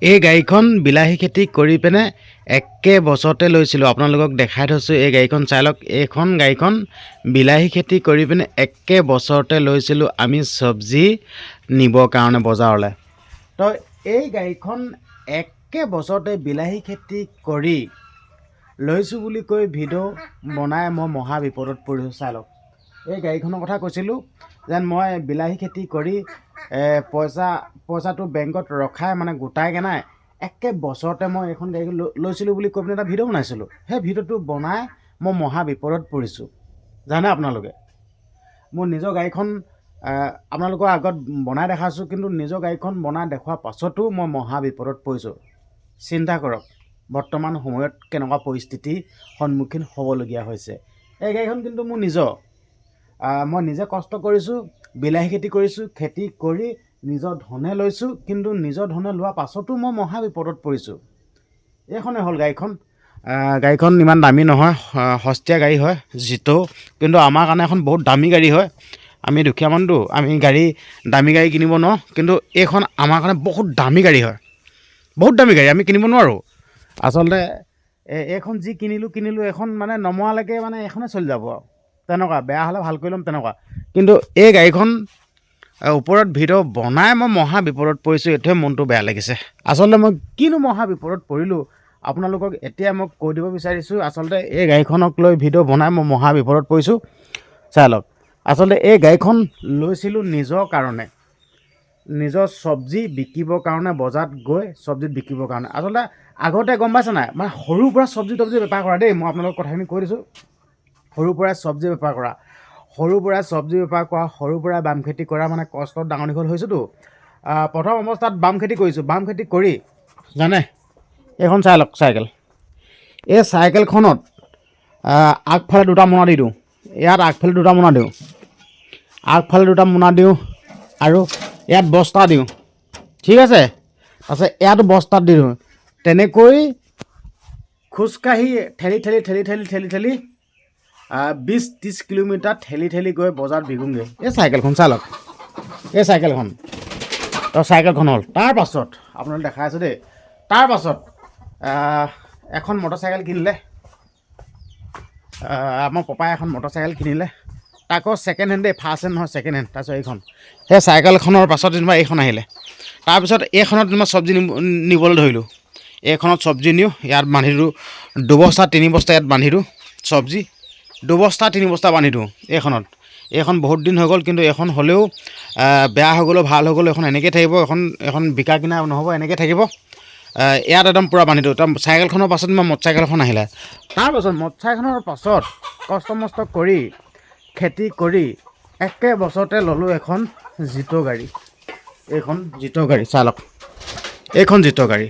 এই গাড়ীখন বিলাহী খেতি কৰি পিনে একে বছৰতে লৈছিলোঁ। আপোনালোকক দেখাই থৈছোঁ, এই গাড়ীখন চাই লওক। এইখন গাড়ীখন বিলাহী খেতি কৰি পিনে একে বছৰতে লৈছিলোঁ আমি চব্জি নিবৰ কাৰণে বজাৰলৈ। তো এই গাড়ীখন একে বছৰতে বিলাহী খেতি কৰি লৈছোঁ বুলি কৈ ভিডিঅ' বনাই মই মহা বিপদত পৰিছোঁ। চাই লওক, এই গাড়ীখনৰ কথা কৈছিলোঁ যেন মই বিলাহী খেতি কৰি পইচাটো বেংকত ৰখাই মানে গোটাইকৈ নাই, একে বছৰতে মই এইখন গাড়ী লৈছিলোঁ বুলি কৈ পিনে এটা ভিডিঅ' বনাইছিলোঁ। সেই ভিডিঅ'টো বনাই মই মহা বিপদত পৰিছোঁ, জানে আপোনালোকে। মোৰ নিজৰ গাড়ীখন আপোনালোকৰ আগত বনাই দেখাইছোঁ, কিন্তু নিজৰ গাড়ীখন বনাই দেখুওৱাৰ পাছতো মই মহা বিপদত পৰিছোঁ। চিন্তা কৰক বৰ্তমান সময়ত কেনেকুৱা পৰিস্থিতিৰ সন্মুখীন হ'বলগীয়া হৈছে। এই গাড়ীখন কিন্তু মোৰ নিজৰ, মই নিজে কষ্ট কৰিছোঁ, বিলাহী খেতি কৰিছোঁ, খেতি কৰি নিজৰ ধনে লৈছোঁ, কিন্তু নিজৰ ধনে লোৱাৰ পাছতো মই মহা বিপদত পৰিছোঁ। এইখনে হ'ল গাড়ীখন। গাড়ীখন ইমান দামী নহয়, সস্তীয়া গাড়ী হয় জিতো, কিন্তু আমাৰ কাৰণে এখন বহুত দামী গাড়ী হয়। আমি দুখীয়া মানুহটো, আমি দামী গাড়ী কিনিব নোৱাৰোঁ, কিন্তু এইখন আমাৰ কাৰণে বহুত দামী গাড়ী হয়, বহুত দামী গাড়ী, আমি কিনিব নোৱাৰোঁ। আচলতে এইখন যি কিনিলোঁ এইখন মানে নমৰালৈকে মানে এইখনে চলি যাব আৰু, তেনেকুৱা। বেয়া হ'লে ভাল কৰি ল'ম তেনেকুৱা। কিন্তু এই গাড়ীখন ওপৰত ভিডিঅ' বনাই মই মহা বিপদত পৰিছোঁ, এইটোৱে মনটো বেয়া লাগিছে। আচলতে মই কিনো মহা বিপদত পৰিলোঁ আপোনালোকক এতিয়া মই কৈ দিব বিচাৰিছোঁ। আচলতে এই গাড়ীখনক লৈ ভিডিঅ' বনাই মই মহা বিপদত পৰিছোঁ। চাই লওক, আচলতে এই গাড়ীখন লৈছিলোঁ নিজৰ কাৰণে, নিজৰ চব্জি বিকিবৰ কাৰণে, বজাৰত গৈ চব্জি বিকিবৰ কাৰণে। আচলতে আগতে গম পাইছে নাই, মানে সৰুৰ পৰা চব্জি বেপাৰ কৰা দেই, মই আপোনালোকক কথাখিনি কৈ দিছোঁ। সৰুৰ পৰাই চব্জি বেপাৰ কৰা, সৰুৰ পৰাই বাম খেতি কৰা, মানে কষ্টত ডাঙৰ দীঘল হৈছোঁতো। প্ৰথম অৱস্থাত বাম খেতি কৰিছোঁ, বাম খেতি কৰি জানে, এইখন চাই লওক চাইকেল। এই চাইকেলখনত আগফালে দুটা মোনা দি দিওঁ, ইয়াত আগফালে দুটা মোনা দিওঁ, আগফালে দুটা মোনা দিওঁ, আৰু ইয়াত বস্তা দিওঁ, ঠিক আছে। তাৰপিছত ইয়াত বস্তাত দি দিওঁ। তেনেকৈ খোজকাঢ়ি ঠেলি 20-30 কিলোমিটাৰ ঠেলি গৈ বজাৰত বিকোঁগৈ। এই চাইকেলখন চাই লওক, এই চাইকেলখন তো চাইকেলখন হ'ল। তাৰ পাছত আপোনালোকে দেখাই আছোঁ দেই, তাৰ পাছত এখন মটৰচাইকেল কিনিলে, আমাৰ পাপাই এখন মটৰচাইকেল কিনিলে, তাকো ছেকেণ্ড হেণ্ড দেই, ফাৰ্ষ্ট হেণ্ড নহয়, ছেকেণ্ড হেণ্ড। তাৰপিছত এইখন, সেই চাইকেলখনৰ পাছত যেনিবা এইখন আহিলে। তাৰপিছত এইখনত যেনিবা চব্জি নিবলৈ ধৰিলোঁ। এইখনত চব্জি নিওঁ, ইয়াত বান্ধি দিওঁ 2 বস্তা 3 বস্তা, ইয়াত বান্ধি দিওঁ চব্জি 2 বস্তা 3 বস্তা বান্ধি দিওঁ এইখনত। এইখন বহুত দিন হৈ গ'ল, কিন্তু এইখন হ'লেও বেয়া হৈ গ'লেও ভাল হৈ গ'লেও এইখন এনেকৈ থাকিব। এখন বিকা কিনা নহ'ব, এনেকৈ থাকিব। ইয়াত একদম পূৰা বান্ধি দিওঁ। চাইকেলখনৰ পাছত মই মটৰচাইকেলখন আহিলে। তাৰপাছত মটৰচাইকেলখনৰ পাছত কষ্ট মষ্ট কৰি খেতি কৰি একে বছৰতে ল'লোঁ এখন জিতো গাড়ী। এইখন জিতো গাড়ী চাই লওক, এইখন জিতো গাড়ী।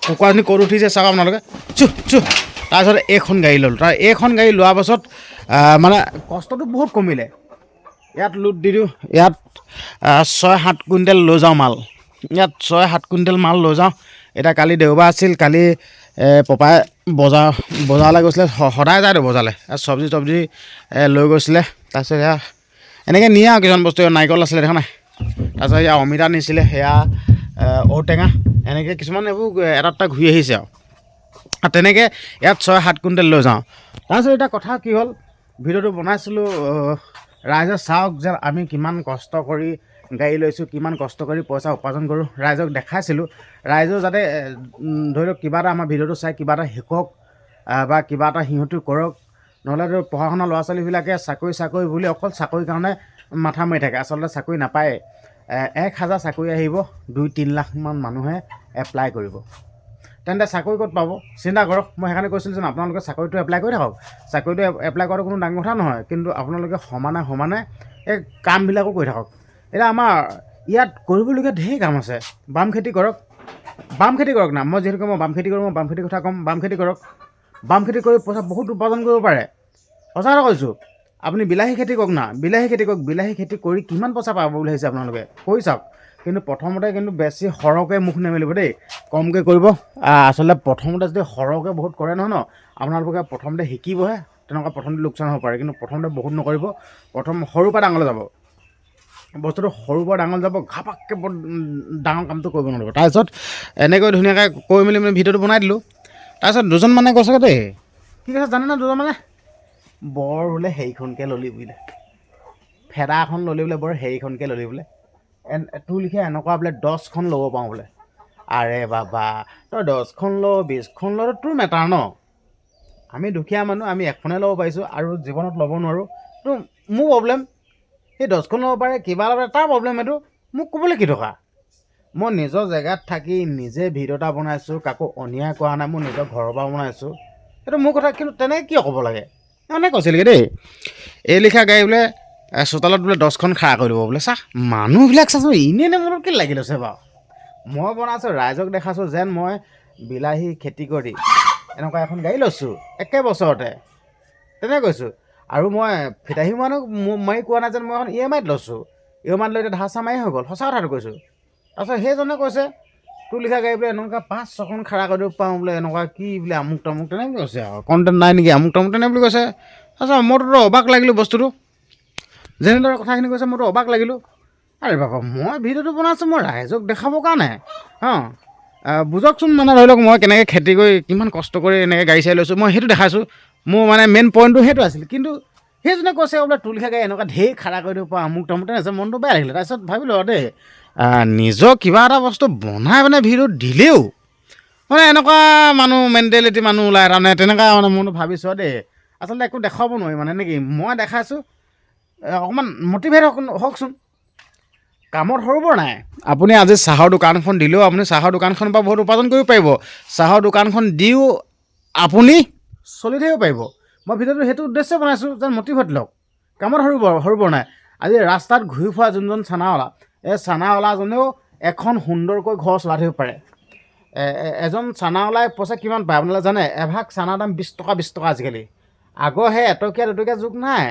কুকুৰাজনী ক'ত উঠিছে চাওক আপোনালোকে, তাৰপিছত এইখন গাড়ী ল'লোঁ। এইখন গাড়ী লোৱাৰ পাছত মানে কষ্টটো বহুত কমিলে। ইয়াত লোড দি দিওঁ, ইয়াত 6-7 কুইণ্টেল লৈ যাওঁ মাল, ইয়াত 6-7 কুইণ্টেল মাল লৈ যাওঁ। এতিয়া কালি দেওবাৰ আছিল, কালি পপাই বজাৰলৈ গৈছিলে, সদায় যায়তো বজাৰলৈ, চব্জি লৈ গৈছিলে। তাৰপিছত এয়া এনেকৈ নিয়ে আৰু কিছুমান বস্তু, নাৰিকল আছিলে দেখা নাই, তাৰপিছত এয়া অমিতা নিছিলে, সেয়া ঔটেঙা, এনেকৈ কিছুমান এইবোৰ এটা ঘূৰি আহিছে আৰু তেনেকৈ ইয়াত 6-7 কুইণ্টেল লৈ যাওঁ। তাৰপিছত এতিয়া কথা কি হ'ল, ভিডিঅ'টো বনাইছিলোঁ ৰাইজে চাওক যে আমি কিমান কষ্ট কৰি গাড়ী লৈছোঁ, কিমান কষ্ট কৰি পইচা উপাৰ্জন কৰোঁ, ৰাইজক দেখাইছিলোঁ। ৰাইজেও যাতে ধৰি লওক কিবা এটা আমাৰ ভিডিঅ'টো চাই কিবা এটা শিকক, বা কিবা এটা সিহঁতেও কৰক। নহ'লে পঢ়া শুনা ল'ৰা ছোৱালীবিলাকে চাকৰি বুলি অকল চাকৰিৰ কাৰণে মাথা মাৰি থাকে। আচলতে চাকৰি নাপায়ে। 1000 চাকৰি আহিব, 2-3 লাখমান মানুহে এপ্লাই কৰিব, তেন্তে চাকৰি ক'ত পাব? চিন্তা কৰক। মই সেইকাৰণে কৈছিলোঁ যে আপোনালোকে চাকৰিটো এপ্লাই কৰি থাকক। চাকৰিটো এপ্লাই কৰাটো কোনো ডাঙৰ কথা নহয়, কিন্তু আপোনালোকে সমানে এই কামবিলাকো কৰি থাকক। এতিয়া আমাৰ ইয়াত কৰিবলগীয়া ঢেৰ কাম আছে। বাম খেতি কৰক না, মই যিহেতুকে মই বাম খেতি কৰোঁ, মই বাম খেতিৰ কথা ক'ম। বাম খেতি কৰক, বাম খেতি কৰি পইচা বহুত উপাৰ্জন কৰিব পাৰে। সঁচা কথা কৈছোঁ। আপুনি বিলাহী খেতি কৰক না, বিলাহী খেতি কৰি কিমান পইচা পাব বুলি ভাবিছে আপোনালোকে, কৰি চাওক। কিন্তু প্ৰথমতে কিন্তু বেছি সৰহকৈ মুখ নেমেলিব দেই, কমকৈ কৰিব। আচলতে প্ৰথমতে যদি সৰহকৈ বহুত কৰে নহয় আপোনালোকে প্ৰথমতে শিকিবহে, তেনেকুৱা প্ৰথমতে লোকচান হ'ব পাৰে। কিন্তু প্ৰথমতে বহুত নকৰিব, প্ৰথম সৰুৰ পৰা ডাঙৰলৈ যাব। বস্তুটো সৰুৰ পৰা ডাঙৰ যাব, ঘাপাককৈ বৰ ডাঙৰ কামটো কৰিব নোৱাৰিব। তাৰপিছত এনেকৈ ধুনীয়াকৈ কৈ মেলি মানে ভিডিঅ'টো বনাই দিলোঁ। তাৰপিছত দুজন মানে কৈছে দেই, কি কৈছে জানেনে দুজন মানে, বৰ বোলে হেৰিখনকৈ ল'লি বোলে, ফেদা এখন ল'লি বোলে, বৰ হেৰিখনকৈ ল'লি বোলে, তোৰ লিখীয়া এনেকুৱা বোলে 10খন ল'ব পাৰোঁ বোলে। আৰে বাবা, তই 10খন ল 20খন ল, তোৰ মেটাৰ ন, আমি দুখীয়া মানুহ, আমি এখনে ল'ব পাৰিছোঁ আৰু জীৱনত ল'ব নোৱাৰোঁ, তো মোৰ প্ৰব্লেম। সেই 10খন ল'ব পাৰে, কিবা ল'ব পাৰে, তাৰ প্ৰব্লেম এইটো, মোক ক'বলৈ কি টকা। মই নিজৰ জেগাত থাকি নিজে ভিডিঅ' এটা বনাইছোঁ, কাকো অন্যায় কৰা নাই, মোৰ নিজৰ ঘৰৰ পৰা বনাইছোঁ, সেইটো মোৰ কথা। কিন্তু তেনেকৈ কিয় ক'ব লাগে, মানে কৈছিলগৈ দেই, এই লিখা গাড়ী বোলে চোতালত বোলে 10খন খাৰা কৰি দিব বোলে। চাহ মানুহবিলাক চাচোন, এনেই মনত কি লাগি লৈছে বাৰু। মই বনাইছোঁ, ৰাইজক দেখাইছোঁ যেন মই বিলাহী খেতি কৰি এনেকুৱা এখন গাড়ী লৈছোঁ একে বছৰতে, তেনেকৈ কৈছোঁ। আৰু মই ফিতাহী মানুহ মাৰি কোৱা নাই যেন মই এখন EMIত লৈছোঁ, EMIত লৈ এতিয়া ধাৰ চাৰ মাৰি হৈ গ'ল, সঁচা কথাটো কৈছোঁ। তাৰপিছত সেইজনে কৈছে তোৰ লিখা গাড়ী বোলে এনেকুৱা 5-6খন খাৰা কৰি দিব পাৰোঁ বোলে, এনেকুৱা কি বোলে আমুক তামুক, তেনেকৈ কৈছে আৰু, কণ্টেণ্ট নাই নেকি আমুক তামুক তেনে বুলি কৈছে। তাৰপিছত মইতো অবাক লাগিলোঁ বস্তুটো, যেনেদৰে কথাখিনি কৈছে মইতো অবাক লাগিলোঁ। আৰে বাবা, মই ভিডিঅ'টো বনাইছোঁ মই ৰাইজক দেখাবৰ কাৰণে, বুজকচোন, মানে ধৰি লওক মই কেনেকৈ খেতি কৰি কিমান কষ্ট কৰি এনেকৈ গাড়ী চাড়ী লৈছোঁ, মই সেইটো দেখাইছোঁ। মোৰ মানে মেইন পইণ্টটো সেইটো আছিল। কিন্তু সেইজনে কৈছে বোলে তোৰ লিখা গাড়ী এনেকুৱা ঢেৰ খাৰা কৰি দিব পৰা আমুক তামুক তেনেকৈ, মনটো বেয়া লাগিলে। তাৰপিছত ভাবিলোঁ আৰু দেই, নিজৰ কিবা এটা বস্তু বনাই মানে ভিডিঅ' দিলেও মানে এনেকুৱা মানুহ মেণ্টেলিটি মানুহ ওলায় তাৰমানে, তেনেকুৱা মানে মনটো ভাবিছোঁ দেই। আচলতে একো দেখাব নোৱাৰি মানে নেকি, মই দেখাইছোঁ অকণমান মটিভেট হওকচোন। কামত সৰু বৰ নাই, আপুনি আজি চাহৰ দোকানখন দিলেও আপুনি চাহৰ দোকানখনৰ পৰা বহুত উপাৰ্জন কৰিব পাৰিব, চাহৰ দোকানখন দিও আপুনি চলি থাকিব পাৰিব। মই ভিডিঅ'টো সেইটো উদ্দেশ্যে বনাইছোঁ যেন মটিভেট লওক, কামত সৰু বৰ নাই। আজি ৰাস্তাত ঘূৰি ফুৰা যোনজন চানাৱালা, এই চানাৱালাজনেও এখন সুন্দৰকৈ ঘৰ চলাই থাকিব পাৰে। এজন চানাৱালাই পইচা কিমান পায় আপোনালোকে জানে? এভাগ চানাৰ দাম 20 টকা 20 টকা আজিকালি। আগৰ সেই এটকীয়া দুটকীয়া যুগ নাই,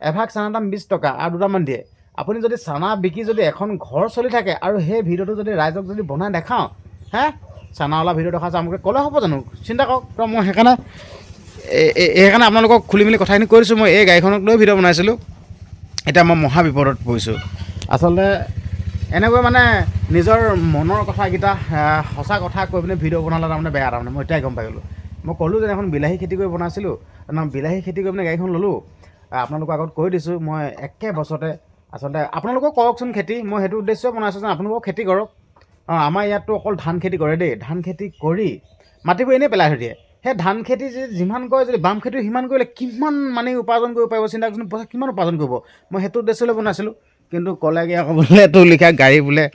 এভাগ চানাৰ দাম 20 টকা আৰু দুটামান দিয়ে। আপুনি যদি চানা বিকি যদি এখন ঘৰ চলি থাকে আৰু সেই ভিডিঅ'টো যদি ৰাইজক যদি বনাই দেখাওঁ, চানাৱালা ভিডিঅ' দেখাইছোঁ আমুকে, ক'লে হ'ব জানো? চিন্তা কৰক। তো মই সেইকাৰণে আপোনালোকক খুলি মেলি কথাখিনি কৈ দিছোঁ। মই এই গাড়ীখনক লৈ ভিডিঅ' বনাইছিলোঁ, এতিয়া মই মহা বিপদত পৰিছোঁ। আচলতে এনেকৈ মানে নিজৰ মনৰ কথাকেইটা সঁচা কথা কৈ পিনে ভিডিঅ' বনালে তাৰমানে বেয়া, তাৰমানে মই এতিয়াই গম পাই গ'লোঁ। মই ক'লোঁ যে এখন বিলাহী খেতি কৰি বনাইছিলোঁ, বিলাহী খেতি কৰি পিনে গাড়ীখন ল'লোঁ। আপোনালোকৰ আগত কৈ দিছোঁ মই একে বছৰতে, আচলতে আপোনালোকেও কৰকচোন খেতি, মই সেইটো উদ্দেশ্যই বনাইছোঁ যেন আপোনালোকেও খেতি কৰক। আমাৰ ইয়াততো অকল ধান খেতি কৰে দেই, ধান খেতি কৰি মাটিবোৰ এনেই পেলাই থৈ দিয়ে। সেই ধান খেতি যিমান কৰে যদি বাম খেতি সিমান কৰিলে কিমান মানে উপাৰ্জন কৰিব পাৰিব, চিন্তা কৰকচোন, পইচা কিমান উপাৰ্জন কৰিব। মই সেইটো উদ্দেশ্যলৈ বনাইছিলোঁ। কিন্তু ক'লেগৈ আকৌ বোলে তোৰ লিখা গাড়ী বোলে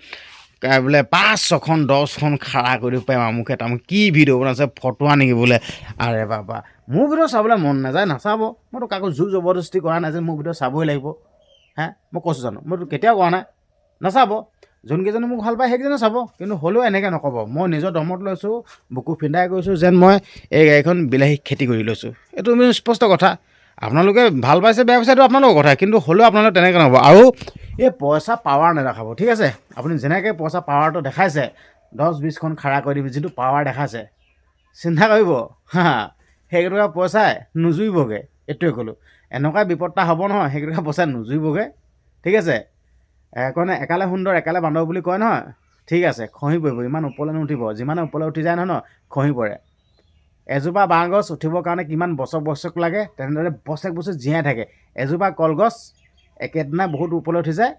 5-6খন 10খন খাৰা কৰি দিব পাৰিম আমুকে তামুক, কি ভিডিঅ' বনাইছে ফটোৱা নেকি বোলে। আৰে বাবা, মোৰ ভিডিঅ' চাবলৈ মন নাযায় নাচাব, মইতো কাকো জোৰ জবৰদস্তি কৰা নাই যে মোৰ ভিডিঅ' চাবই লাগিব। মই কৈছোঁ জানো, মইতো কেতিয়াও কোৱা নাই নাচাব। যোনকেইজনে মোক ভাল পায় সেইকেইজনে চাব, কিন্তু হ'লেও এনেকৈ নক'ব। মই নিজৰ দমত লৈছোঁ, বুকু ফিন্দাই কৈছোঁ যেন মই এই গাড়ীখন বিলাহী খেতি কৰি লৈছোঁ। এইটো মোৰ স্পষ্ট কথা। আপোনালোকে ভাল পাইছে বেয়া পাইছে এইটো আপোনালোকৰ কথা, কিন্তু হ'লেও আপোনালোকে তেনেকৈ নহ'ব। আৰু এই পইচা পাৱাৰ নেদেখাব, ঠিক আছে? আপুনি যেনেকৈ পইচা পাৱাৰটো দেখাইছে 10-20খন খাৰা কৰি দিবি, যিটো পাৱাৰ দেখাইছে চিন্তা কৰিব, সেইকেইটকা পইচাই নুজুৰিবগৈ। এইটোৱে ক'লোঁ, এনেকুৱা বিপদটা হ'ব নহয়, সেইকেইটকা পইচা নুজুৰিবগৈ, ঠিক আছে? কয় নহয় একালে সুন্দৰ একালে বান্দৰ বুলি কয় নহয়, ঠিক আছে, খহি পৰিব, ইমান ওপৰলৈ নুঠিব। যিমানে ওপৰলৈ উঠি যায় নহয় খহি পৰে। এজোপা বাঁহ গছ উঠিবৰ কাৰণে কিমান বছৰ লাগে, তেনেদৰে বছৰ জীয়াই থাকে। এজোপা কলগছ একেদিনাই বহুত ওপৰলৈ উঠি যায়,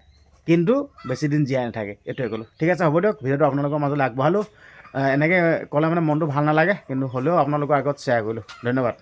কিন্তু বেছি দিন জীয়াই নাথাকে। এইটোৱে ক'লোঁ, ঠিক আছে? হ'ব দিয়ক, ভিডিঅ'টো আপোনালোকৰ মাজলৈ আগবঢ়ালোঁ। এনেকৈ ক'লে মানে মনটো ভাল নালাগে, কিন্তু হ'লেও আপোনালোকৰ আগত শ্বেয়াৰ কৰিলোঁ। ধন্যবাদ।